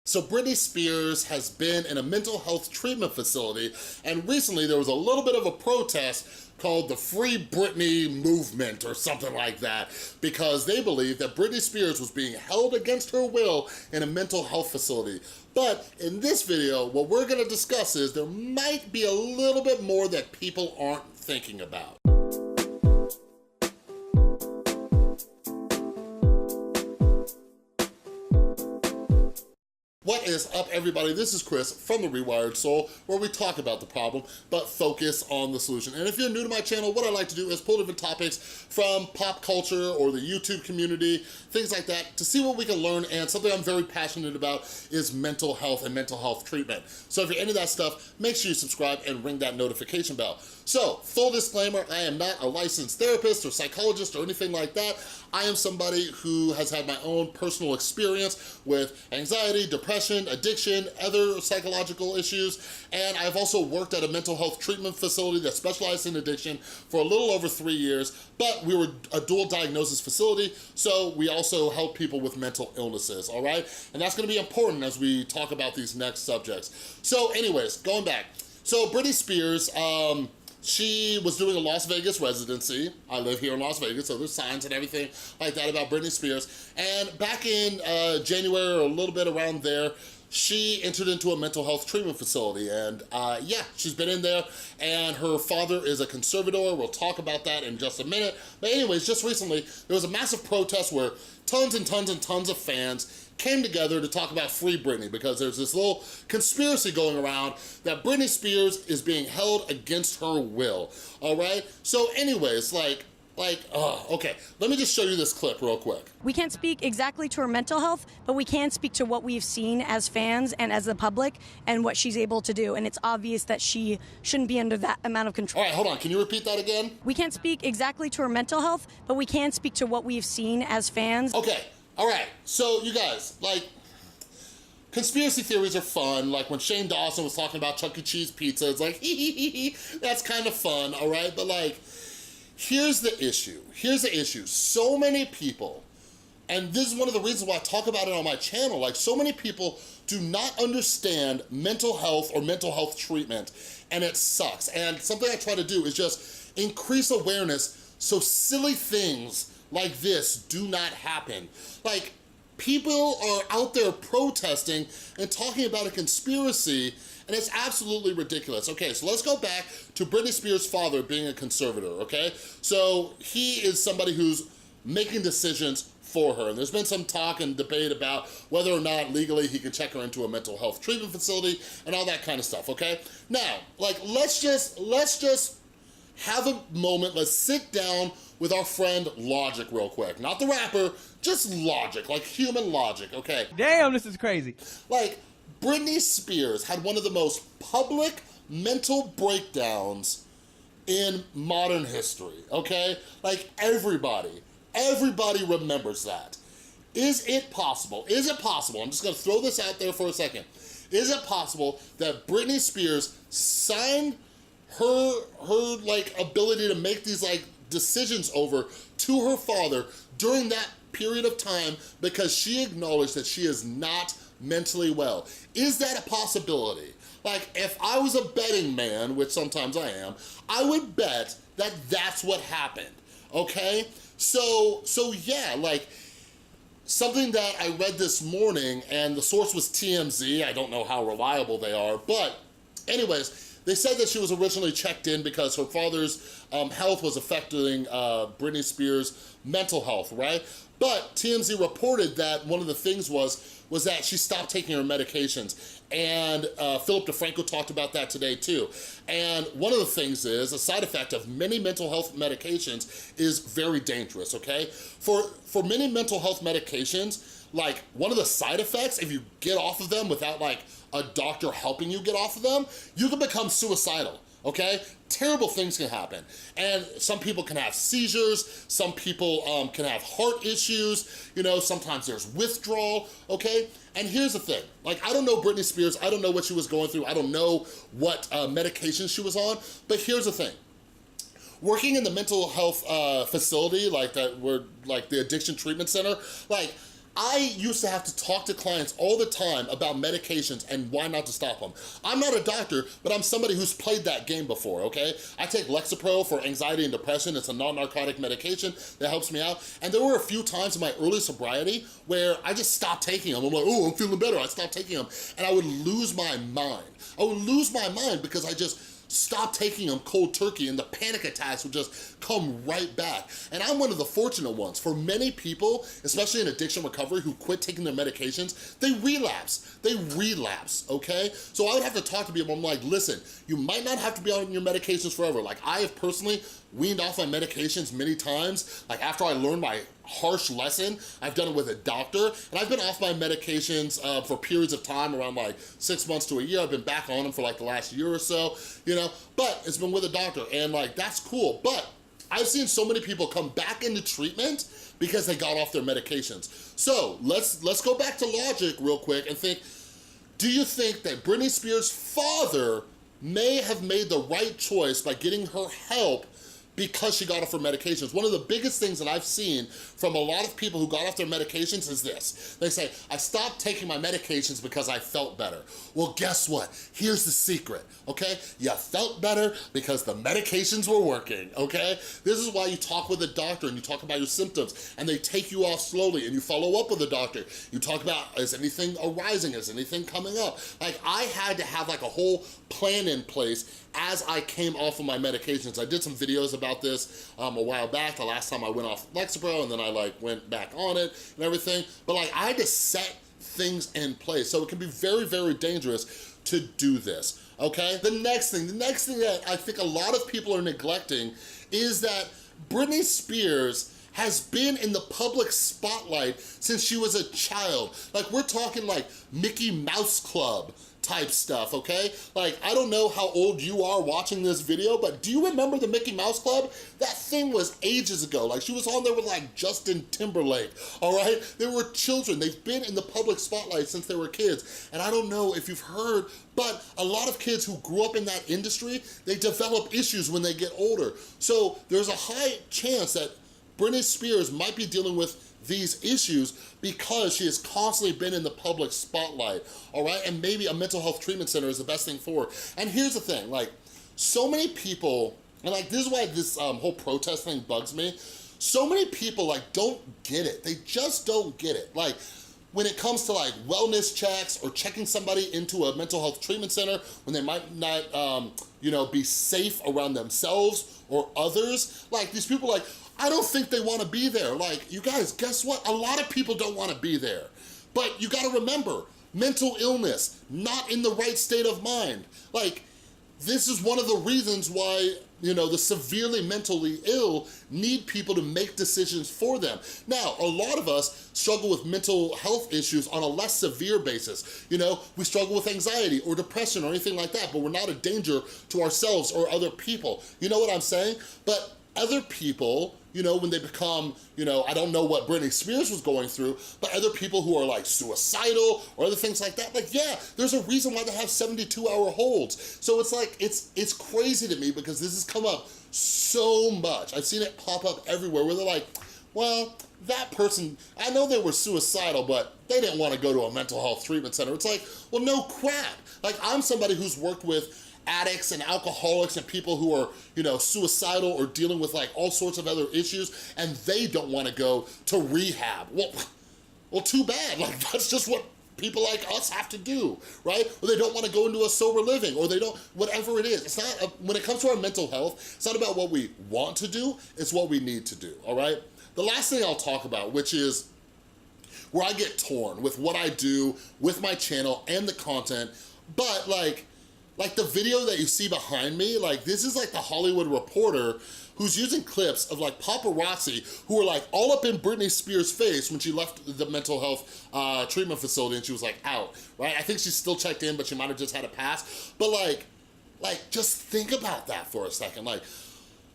So Britney Spears has been in a mental health treatment facility, and recently there was a little bit of a protest called the Free Britney movement or something like that, because they believe that Britney Spears was being held against her will in a mental health facility. But in this video, what we're gonna discuss is there might be a little bit more that people aren't thinking about. What is up, everybody? This is Chris from The Rewired Soul, where we talk about the problem, but focus on the solution. And if you're new to my channel, what I like to do is pull different topics from pop culture or the YouTube community, things like that, to see what we can learn. And something I'm very passionate about is mental health and mental health treatment. So if you're into that stuff, make sure you subscribe and ring that notification bell. So, full disclaimer, I am not a licensed therapist or psychologist or anything like that. I am somebody who has had my own personal experience with anxiety, depression, addiction, other psychological issues, and I've also worked at a mental health treatment facility that specialized in addiction for a little over 3 years, but we were a dual diagnosis facility, so we also help people with mental illnesses, all right? And that's gonna be important as we talk about these next subjects. So anyways, going back. So Britney Spears, she was doing a Las Vegas residency. I live here in Las Vegas, so there's signs and everything like that about Britney Spears. And back in January or a little bit around there, she entered into a mental health treatment facility. And yeah, she's been in there, and her father is a conservator. We'll talk about that in just a minute. But anyways, just recently, there was a massive protest where tons and tons and tons of fans came together to talk about Free Britney, because there's this little conspiracy going around that Britney Spears is being held against her will, all right? So anyways, okay, let me just show you this clip real quick. We can't speak exactly to her mental health, but we can speak to what we've seen as fans and as the public and what she's able to do. And it's obvious that she shouldn't be under that amount of control. All right, hold on, can you repeat that again? We can't speak exactly to her mental health, but we can speak to what we've seen as fans. Okay, all right, so you guys, conspiracy theories are fun. Like when Shane Dawson was talking about Chuck E. Cheese pizza, it's like, that's kind of fun, all right? But here's the issue. So many people, and this is one of the reasons why I talk about it on my channel, so many people do not understand mental health or mental health treatment, and it sucks. And something I try to do is just increase awareness so silly things like this do not happen. People are out there protesting and talking about a conspiracy, and it's absolutely ridiculous. Okay, so let's go back to Britney Spears' father being a conservator, okay? So he is somebody who's making decisions for her, and there's been some talk and debate about whether or not legally he can check her into a mental health treatment facility and all that kind of stuff, okay? Now, let's just have a moment, let's sit down with our friend Logic real quick. Not the rapper, just Logic, human logic, okay? Damn, this is crazy. Britney Spears had one of the most public mental breakdowns in modern history, okay? Everybody remembers that. Is it possible, I'm just gonna throw this out there for a second, is it possible that Britney Spears signed her ability to make these decisions over to her father during that period of time because she acknowledged that she is not mentally well? Is that a possibility? If I was a betting man, which sometimes I am, I would bet that that's what happened, okay? So yeah, something that I read this morning, and the source was TMZ, I don't know how reliable they are, but anyways, they said that she was originally checked in because her father's health was affecting Britney Spears' mental health, right? But TMZ reported that one of the things was that she stopped taking her medications. And Philip DeFranco talked about that today too. And one of the things is, a side effect of many mental health medications is very dangerous, okay? For many mental health medications, one of the side effects, if you get off of them without a doctor helping you get off of them, you can become suicidal, okay? Terrible things can happen. And some people can have seizures, some people can have heart issues, sometimes there's withdrawal, okay? And here's the thing, I don't know Britney Spears, I don't know what she was going through, I don't know what medication she was on, but here's the thing. Working in the mental health facility, the addiction treatment center, I used to have to talk to clients all the time about medications and why not to stop them. I'm not a doctor, but I'm somebody who's played that game before, okay? I take Lexapro for anxiety and depression. It's a non-narcotic medication that helps me out. And there were a few times in my early sobriety where I just stopped taking them. I'm like, oh, I'm feeling better. I stopped taking them. And I would lose my mind. I would lose my mind because I just stop taking them cold turkey and the panic attacks would just come right back. And I'm one of the fortunate ones. For many people, especially in addiction recovery, who quit taking their medications, they relapse, okay? So I would have to talk to people, I'm like, listen, you might not have to be on your medications forever. Like I have personally weaned off my medications many times. Like after I learned my harsh lesson, I've done it with a doctor, and I've been off my medications for periods of time, around like 6 months to a year. I've been back on them for like the last year or so, you know, but it's been with a doctor, and like, that's cool. But I've seen so many people come back into treatment because they got off their medications. So let's go back to logic real quick and think, do you think that Britney Spears' father may have made the right choice by getting her help because she got off her medications? One of the biggest things that I've seen from a lot of people who got off their medications is this. They say, I stopped taking my medications because I felt better. Well, guess what? Here's the secret, okay? You felt better because the medications were working, okay? This is why you talk with a doctor and you talk about your symptoms and they take you off slowly and you follow up with a doctor. You talk about, is anything arising? Is anything coming up? Like I had to have like a whole plan in place as I came off of my medications. I did some videos about this a while back, the last time I went off Lexapro, and then I like went back on it and everything. But like I had to set things in place. So it can be very, very dangerous to do this, okay? The next thing that I think a lot of people are neglecting is that Britney Spears has been in the public spotlight since she was a child. Like we're talking like Mickey Mouse Club type stuff, okay? Like, I don't know how old you are watching this video, but do you remember the Mickey Mouse Club? That thing was ages ago. Like, she was on there with like Justin Timberlake, all right? They were children. They've been in the public spotlight since they were kids. And I don't know if you've heard, but a lot of kids who grew up in that industry, they develop issues when they get older. So there's a high chance that Britney Spears might be dealing with these issues because she has constantly been in the public spotlight, all right? And maybe a mental health treatment center is the best thing for her. And here's the thing, like, so many people, and like, this is why this whole protest thing bugs me. So many people like don't get it. They just don't get it. Like, when it comes to like wellness checks or checking somebody into a mental health treatment center when they might not, you know, be safe around themselves or others, like these people like, I don't think they want to be there. Like, you guys, guess what? A lot of people don't want to be there. But you got to remember, mental illness, not in the right state of mind. Like, this is one of the reasons why, you know, the severely mentally ill need people to make decisions for them. Now, a lot of us struggle with mental health issues on a less severe basis. You know, we struggle with anxiety or depression or anything like that, but we're not a danger to ourselves or other people. You know what I'm saying? But other people, you know, when they become, you know, I don't know what Britney Spears was going through, but other people who are like suicidal or other things like that, like, yeah, there's a reason why they have 72-hour holds. So it's like, it's crazy to me because this has come up so much. I've seen it pop up everywhere where they're like, well, that person, I know they were suicidal, but they didn't want to go to a mental health treatment center. It's like, well, no crap. Like, I'm somebody who's worked with addicts and alcoholics and people who are, you know, suicidal or dealing with like all sorts of other issues, and they don't want to go to rehab. Well, too bad. Like, that's just what people like us have to do, right? Or they don't want to go into a sober living, or they don't, whatever it is. It's not, when it comes to our mental health, it's not about what we want to do, it's what we need to do, all right? The last thing I'll talk about, which is where I get torn with what I do with my channel and the content, but like the video that you see behind me, like this is like the Hollywood Reporter who's using clips of like paparazzi who were like all up in Britney Spears' face when she left the mental health treatment facility and she was like out, right? I think she's still checked in, but she might have just had a pass. But like just think about that for a second. Like,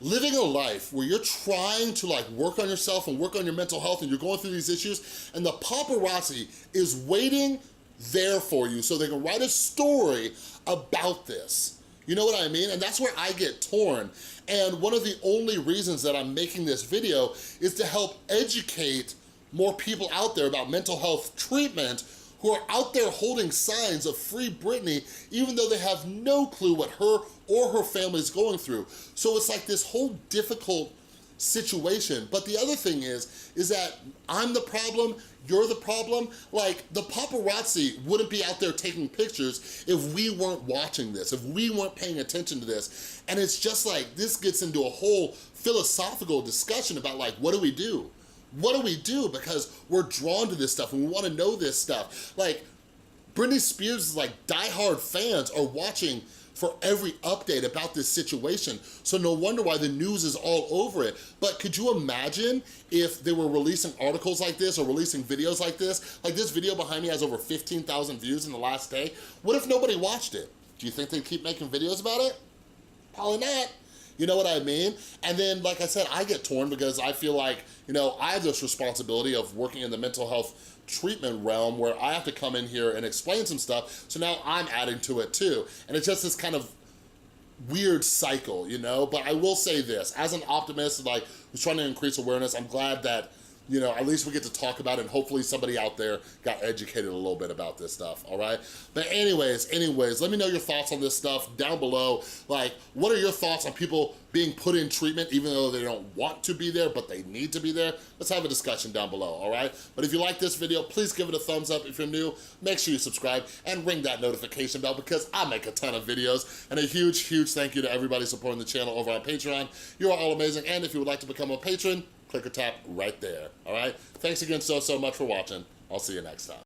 living a life where you're trying to like work on yourself and work on your mental health and you're going through these issues, and the paparazzi is waiting there for you so they can write a story about this. You know what I mean? And that's where I get torn. And one of the only reasons that I'm making this video is to help educate more people out there about mental health treatment who are out there holding signs of Free Britney, even though they have no clue what her or her family is going through. So it's like this whole difficult situation. But the other thing is that I'm the problem, you're the problem. Like, the paparazzi wouldn't be out there taking pictures if we weren't watching this, if we weren't paying attention to this. And it's just like, this gets into a whole philosophical discussion about like, what do we do? What do we do? Because we're drawn to this stuff and we wanna know this stuff. Like, Britney Spears' like diehard fans are watching for every update about this situation. So no wonder why the news is all over it. But could you imagine if they were releasing articles like this or releasing videos like this? Like, this video behind me has over 15,000 views in the last day. What if nobody watched it? Do you think they'd keep making videos about it? Probably not. You know what I mean? And then, like I said, I get torn because I feel like, you know, I have this responsibility of working in the mental health treatment realm where I have to come in here and explain some stuff, so now I'm adding to it too. And it's just this kind of weird cycle, you know? But I will say this, as an optimist, like, who's trying to increase awareness, I'm glad that, you know, at least we get to talk about it, and hopefully somebody out there got educated a little bit about this stuff, all right? But anyways, let me know your thoughts on this stuff down below. Like, what are your thoughts on people being put in treatment even though they don't want to be there, but they need to be there? Let's have a discussion down below, all right? But if you like this video, please give it a thumbs up. If you're new, make sure you subscribe and ring that notification bell because I make a ton of videos. And a huge, huge thank you to everybody supporting the channel over on Patreon. You are all amazing. And if you would like to become a patron, click or tap right there, all right? Thanks again so much for watching. I'll see you next time.